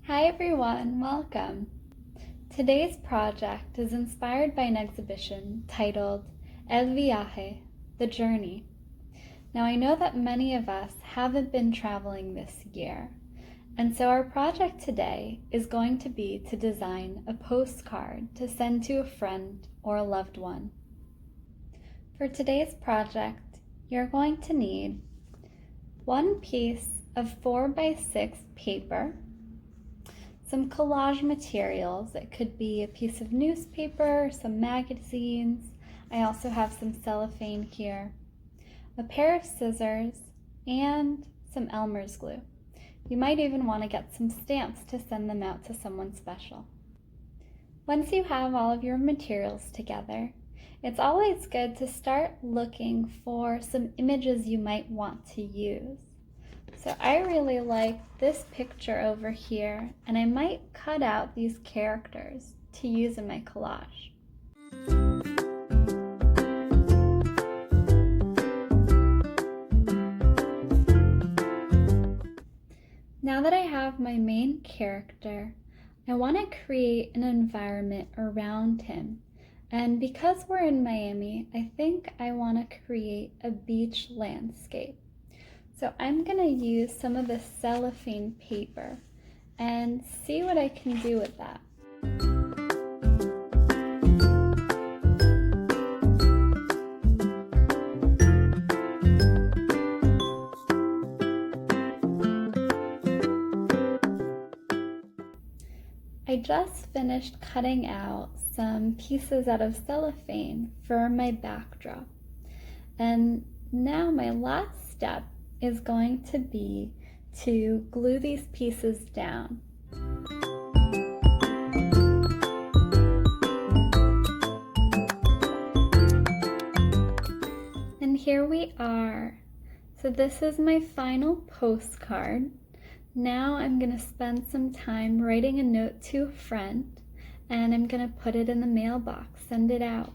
Hi everyone, welcome. Today's project is inspired by an exhibition titled El Viaje, The Journey. Now I know that many of us haven't been traveling this year, and so our project today is going to be to design a postcard to send to a friend or a loved one. For today's project, you're going to need one piece of 4x6 paper, some collage materials. It could be a piece of newspaper, some magazines. I also have some cellophane here, a pair of scissors, and some Elmer's glue. You might even want to get some stamps to send them out to someone special. Once you have all of your materials together, it's always good to start looking for some images you might want to use. So I really like this picture over here, and I might cut out these characters to use in my collage. Now that I have my main character, I want to create an environment around him. And because we're in Miami, I think I want to create a beach landscape. So I'm going to use some of the cellophane paper and see what I can do with that. I just finished cutting out some pieces out of cellophane for my backdrop. And now my last step is going to be to glue these pieces down. And here we are. So this is my final postcard. Now I'm going to spend some time writing a note to a friend, and I'm going to put it in the mailbox, send it out.